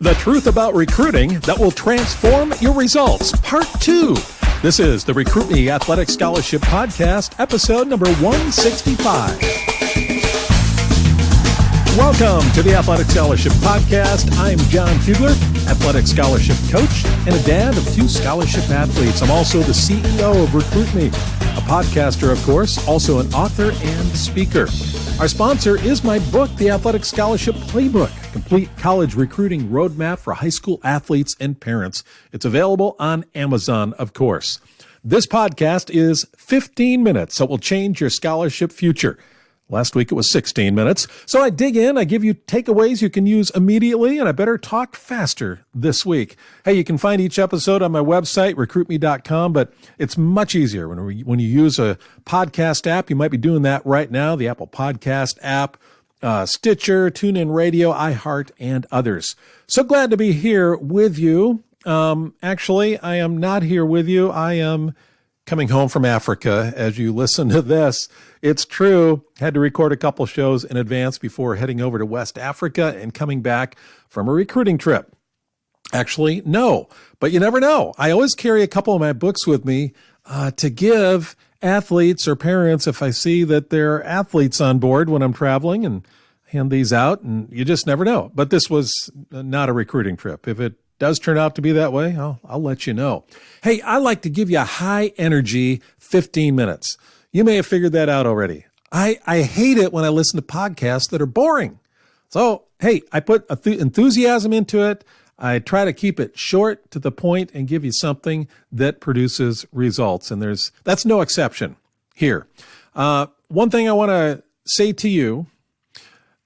The truth about recruiting that will transform your results, Part 2. This is the Recruit Me Athletic Scholarship Podcast, episode number 165. Welcome to the Athletic Scholarship Podcast. I'm Jon Fugler, Athletic Scholarship Coach and a dad of 2 scholarship athletes. I'm also the CEO of Recruit Me, a podcaster, of course, also an author and speaker. Our sponsor is my book, The Athletic Scholarship Playbook, complete college recruiting roadmap for high school athletes and parents. It's available on Amazon, of course. This podcast is 15 minutes that will change your scholarship future. Last week it was 16 minutes. So I dig in, I give you takeaways you can use immediately, and I better talk faster this week. Hey, you can find each episode on my website, recruitme.com, but it's much easier when you use a podcast app. You might be doing that right now, the Apple Podcast app, Stitcher, TuneIn Radio, iHeart, and others. So glad to be here with you. Actually, I am not here with you. I am coming home from Africa as you listen to this. It's true. Had to record a couple shows in advance before heading over to West Africa and coming back from a recruiting trip. Actually, no, but you never know. I always carry a couple of my books with me to give athletes or parents if I see that there are athletes on board when I'm traveling, and hand these out, and you just never know. But this was not a recruiting trip. If it does turn out to be that way, I'll let you know. Hey, I like to give you a high energy 15 minutes. You may have figured that out already. I hate it when I listen to podcasts that are boring. So, hey, I put enthusiasm into it. I try to keep it short, to the point, and give you something that produces results. And that's no exception here. One thing I want to say to you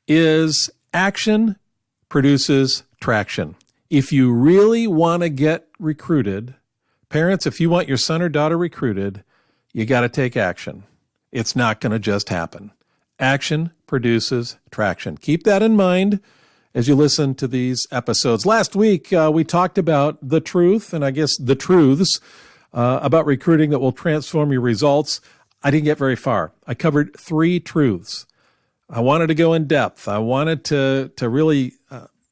is action produces traction. If you really want to get recruited, parents, if you want your son or daughter recruited, you got to take action. It's not going to just happen. Action produces traction. Keep that in mind as you listen to these episodes. Last week, we talked about the truth, and I guess the truths about recruiting that will transform your results. I didn't get very far. I covered 3 truths. I wanted to go in depth. I wanted to really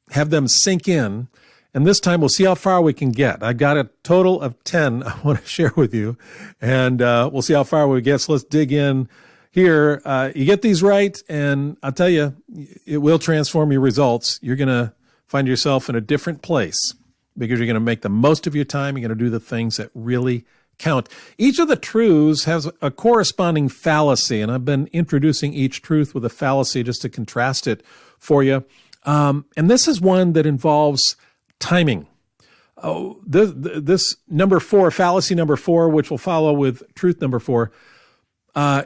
have them sink in. And this time, we'll see how far we can get. I got a total of 10 I want to share with you, and we'll see how far we get. So let's dig in here. You get these right, and I'll tell you, it will transform your results. You're going to find yourself in a different place because you're going to make the most of your time. You're going to do the things that really count. Each of the truths has a corresponding fallacy, and I've been introducing each truth with a fallacy just to contrast it for you. And this is one that involves timing. This number 4, fallacy number 4, which will follow with truth number 4,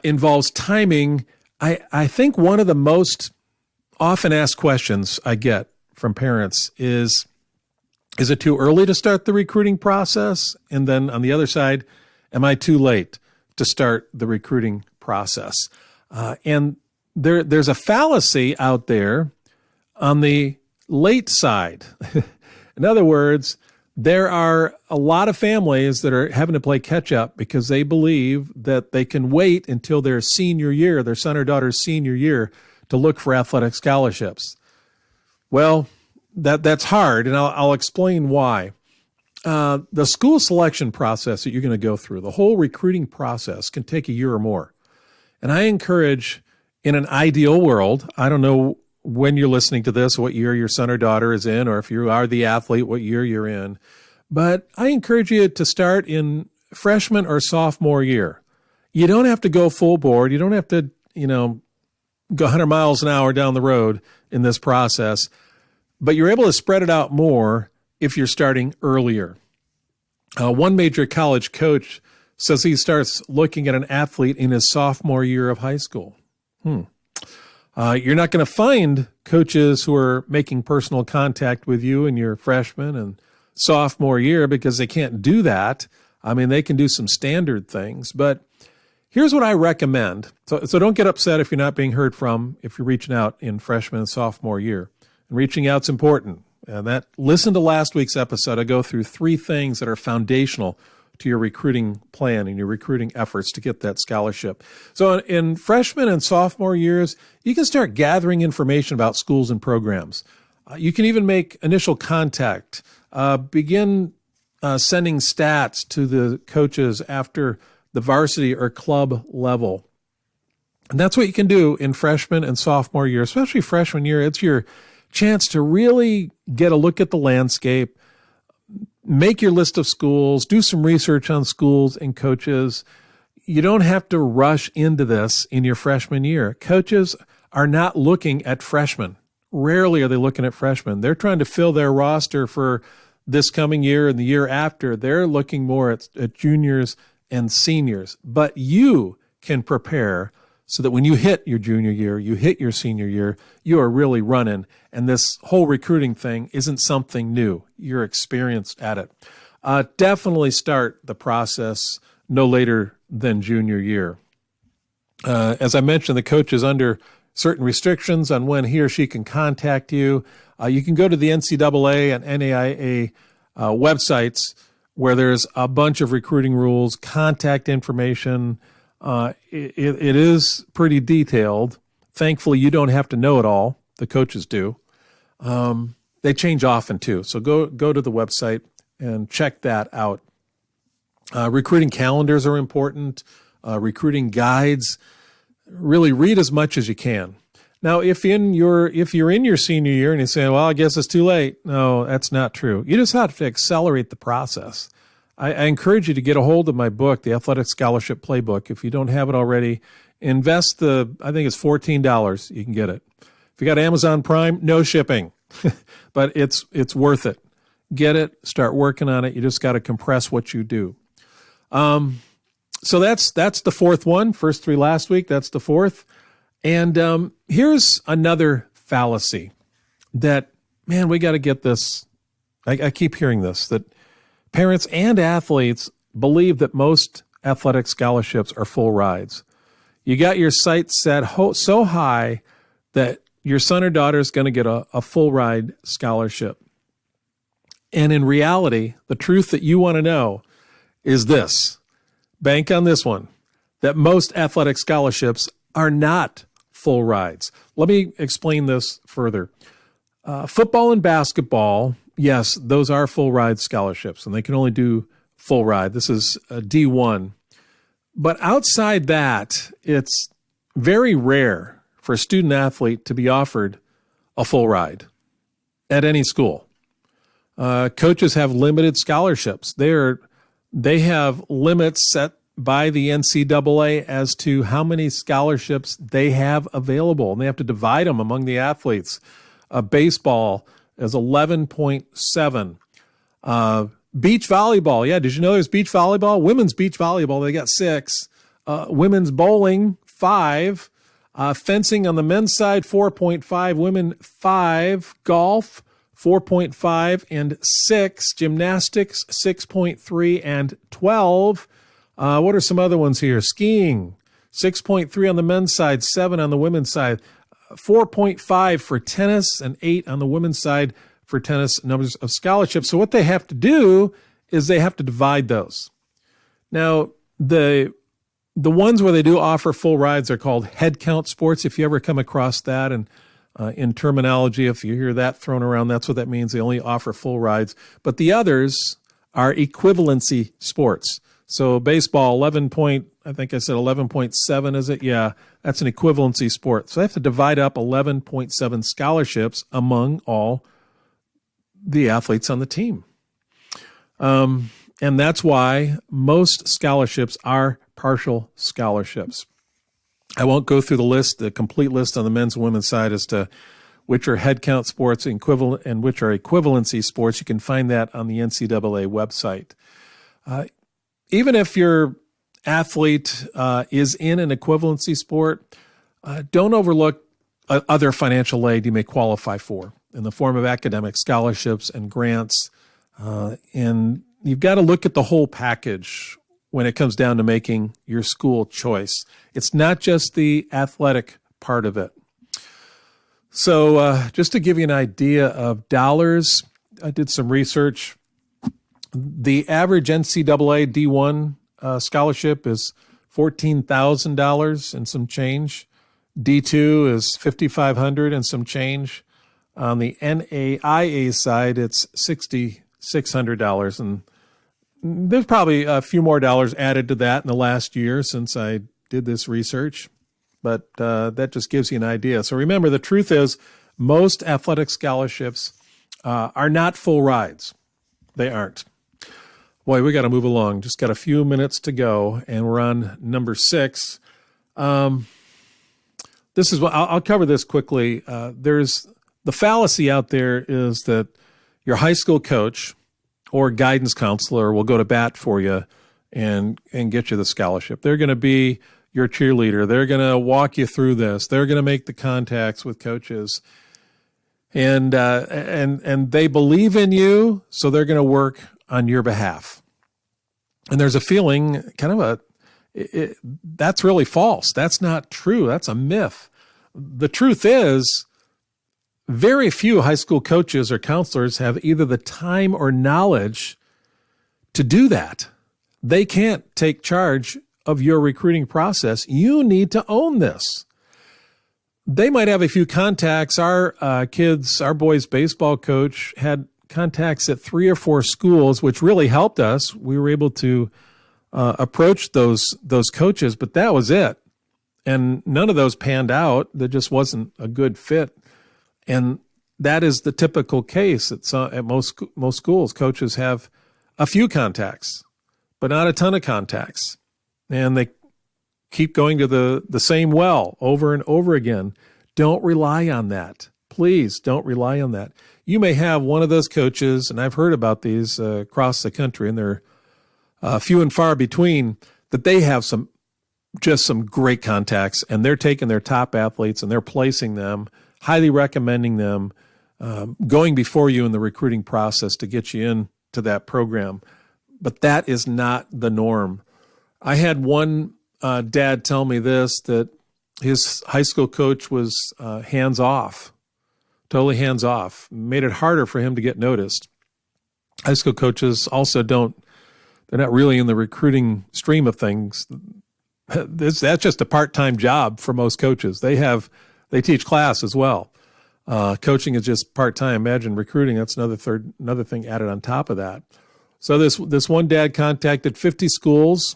involves timing. I think one of the most often asked questions I get from parents is it too early to start the recruiting process? And then on the other side, am I too late to start the recruiting process? And there's a fallacy out there on the late side. In other words, there are a lot of families that are having to play catch up because they believe that they can wait until their senior year, their son or daughter's senior year, to look for athletic scholarships. Well, that's hard, and I'll explain why. The school selection process that you're going to go through, the whole recruiting process, can take a year or more. And I encourage, in an ideal world, I don't know when you're listening to this, what year your son or daughter is in, or if you are the athlete, what year you're in. But I encourage you to start in freshman or sophomore year. You don't have to go full board. You don't have to, go 100 miles an hour down the road in this process, but you're able to spread it out more if you're starting earlier. One major college coach says he starts looking at an athlete in his sophomore year of high school. You're not going to find coaches who are making personal contact with you in your freshman and sophomore year because they can't do that. I mean, they can do some standard things, but here's what I recommend. So don't get upset if you're not being heard from, if you're reaching out in freshman and sophomore year. And reaching out's important. Listen to last week's episode. I go through 3 things that are foundational to your recruiting plan and your recruiting efforts to get that scholarship. So in freshman and sophomore years, you can start gathering information about schools and programs. You can even make initial contact, begin sending stats to the coaches after the varsity or club level. And that's what you can do in freshman and sophomore year, especially freshman year. It's your chance to really get a look at the landscape, make your list of schools, do some research on schools and coaches. You don't have to rush into this in your freshman year. Coaches are not looking at freshmen. Rarely are they looking at freshmen. They're trying to fill their roster for this coming year and the year after. They're looking more at juniors and seniors. But you can prepare so that when you hit your junior year, you hit your senior year, you are really running. And this whole recruiting thing isn't something new. You're experienced at it. Definitely start the process no later than junior year. As I mentioned, the coach is under certain restrictions on when he or she can contact you. You can go to the NCAA and NAIA websites where there's a bunch of recruiting rules, contact information. It is pretty detailed. Thankfully, you don't have to know it all. The coaches do. They change often too. So go to the website and check that out. Recruiting calendars are important. Recruiting guides. Really read as much as you can. Now, if you're in your senior year and you say, well, I guess it's too late. No, that's not true. You just have to accelerate the process. I encourage you to get a hold of my book, The Athletic Scholarship Playbook. If you don't have it already, invest I think it's $14. You can get it. If you got Amazon Prime, no shipping, but it's worth it. Get it, start working on it. You just got to compress what you do. So that's the fourth one. First three last week, that's the fourth. And here's another fallacy that, man, we got to get this. I keep hearing this, that parents and athletes believe that most athletic scholarships are full rides. You got your sights set so high that your son or daughter is going to get a full ride scholarship. And in reality, the truth that you want to know is this. Bank on this one, that most athletic scholarships are not full rides. Let me explain this further. Football and basketball, yes, those are full ride scholarships, and they can only do full ride. This is a D1. But outside that, it's very rare for a student athlete to be offered a full ride at any school. Coaches have limited scholarships. They have limits set by the NCAA as to how many scholarships they have available, and they have to divide them among the athletes. Baseball is 11.7. Beach volleyball, yeah, did you know there's beach volleyball? Women's beach volleyball, they got 6. Women's bowling, 5. Fencing on the men's side, 4.5. Women, 5. Golf, 4.5 and 6. Gymnastics, 6.3 and 12. What are some other ones here? Skiing, 6.3 on the men's side, 7 on the women's side. 4.5 for tennis and 8 on the women's side for tennis numbers of scholarships. So what they have to do is they have to divide those. Now, the ones where they do offer full rides are called head count sports. If you ever come across that, and in terminology, if you hear that thrown around, that's what that means. They only offer full rides. But the others are equivalency sports. So baseball, I think I said 11.7, is it? Yeah, that's an equivalency sport. So they have to divide up 11.7 scholarships among all the athletes on the team. And that's why most scholarships are partial scholarships. I won't go through the complete list on the men's and women's side as to which are head count sports and which are equivalency sports. You can find that on the NCAA website. Even if your athlete is in an equivalency sport, don't overlook other financial aid you may qualify for in the form of academic scholarships and grants. And you've got to look at the whole package when it comes down to making your school choice. It's not just the athletic part of it. So just to give you an idea of dollars, I did some research. The average NCAA D1 scholarship is $14,000 and some change. D2 is $5,500 and some change. On the NAIA side, it's $6,600. And there's probably a few more dollars added to that in the last year since I did this research. But that just gives you an idea. So remember, the truth is most athletic scholarships are not full rides. They aren't. Boy, we got to move along. Just got a few minutes to go, and we're on number 6. This is what I'll cover this quickly. There's the fallacy out there is that your high school coach or guidance counselor will go to bat for you and get you the scholarship. They're going to be your cheerleader. They're going to walk you through this. They're going to make the contacts with coaches. And they believe in you, so they're going to work on your behalf. And there's a feeling, that's really false. That's not true. That's a myth. The truth is, very few high school coaches or counselors have either the time or knowledge to do that. They can't take charge of your recruiting process. You need to own this. They might have a few contacts. Our boys' baseball coach had contacts at 3 or 4 schools, which really helped us. We were able to approach those coaches, but that was it. And none of those panned out. There just wasn't a good fit. And that is the typical case at most schools. Coaches have a few contacts, but not a ton of contacts. And they keep going to the same well over and over again. Don't rely on that. Please don't rely on that. You may have one of those coaches, and I've heard about these across the country, and they're few and far between, that they have some great contacts, and they're taking their top athletes and they're placing them, highly recommending them, going before you in the recruiting process to get you into that program. But that is not the norm. I had one dad tell me this, that his high school coach was hands-off, totally hands-off, made it harder for him to get noticed. High school coaches also they're not really in the recruiting stream of things. That's just a part-time job for most coaches. They teach class as well. Coaching is just part-time. Imagine recruiting. That's another thing added on top of that. So this one dad contacted 50 schools.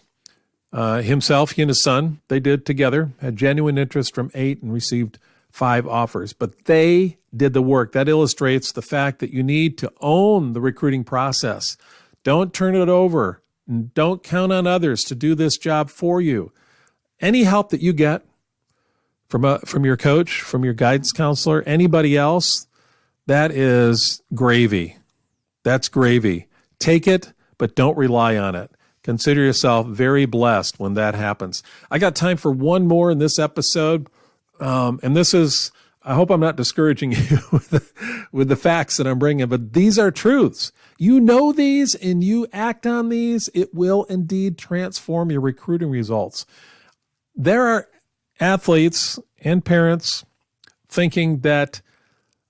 Himself, he and his son, they did together, had genuine interest from 8 and received 5 offers. But they did the work. That illustrates the fact that you need to own the recruiting process. Don't turn it over. And don't count on others to do this job for you. Any help that you get from your coach, from your guidance counselor, anybody else, that is gravy. That's gravy. Take it, but don't rely on it. Consider yourself very blessed when that happens. I got time for one more in this episode, and this is, I hope I'm not discouraging you with the facts that I'm bringing, but these are truths. You know these and you act on these, it will indeed transform your recruiting results. There are athletes and parents thinking that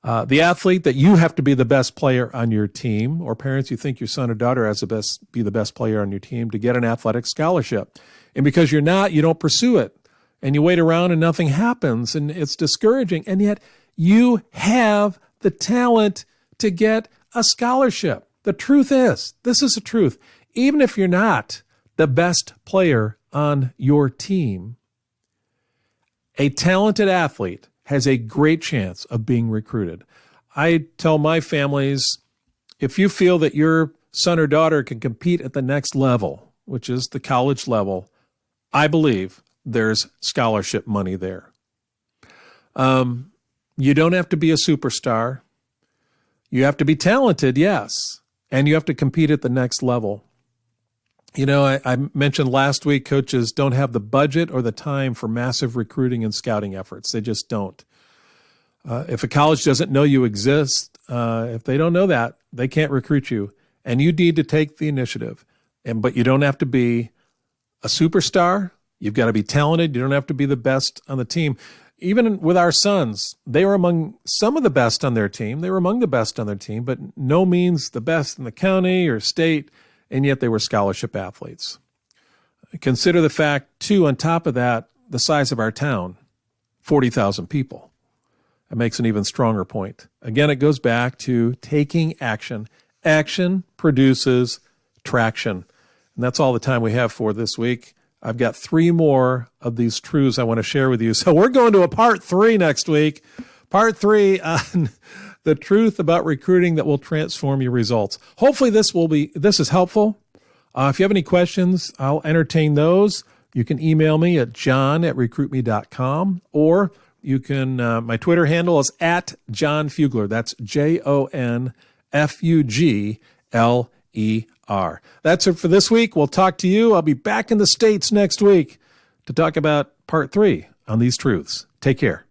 the athlete, that you have to be the best player on your team, or parents, you think your son or daughter has to be the best player on your team to get an athletic scholarship. And because you're not, you don't pursue it. And you wait around and nothing happens, and it's discouraging. And yet you have the talent to get a scholarship. The truth is, this is the truth, even if you're not the best player on your team, a talented athlete has a great chance of being recruited. I tell my families, if you feel that your son or daughter can compete at the next level, which is the college level, I believe there's scholarship money there. You don't have to be a superstar. You have to be talented, yes, and you have to compete at the next level. You know, I mentioned last week, coaches don't have the budget or the time for massive recruiting and scouting efforts. They just don't. If a college doesn't know you exist, if they don't know that, they can't recruit you. And you need to take the initiative. But you don't have to be a superstar. You've got to be talented. You don't have to be the best on the team. Even with our sons, they were among some of the best on their team. They were among the best on their team, but no means the best in the county or state, and yet they were scholarship athletes. Consider the fact, too, on top of that, the size of our town, 40,000 people. That makes an even stronger point. Again, it goes back to taking action. Action produces traction. And that's all the time we have for this week. I've got 3 more of these truths I want to share with you. So we're going to a part 3 next week. Part 3 on the truth about recruiting that will transform your results. Hopefully this is helpful. If you have any questions, I'll entertain those. You can email me at john@recruitme.com, or you can, my Twitter handle is @Jon Fugler. That's JONFUGLER. That's it for this week. We'll talk to you. I'll be back in the States next week to talk about part 3 on these truths. Take care.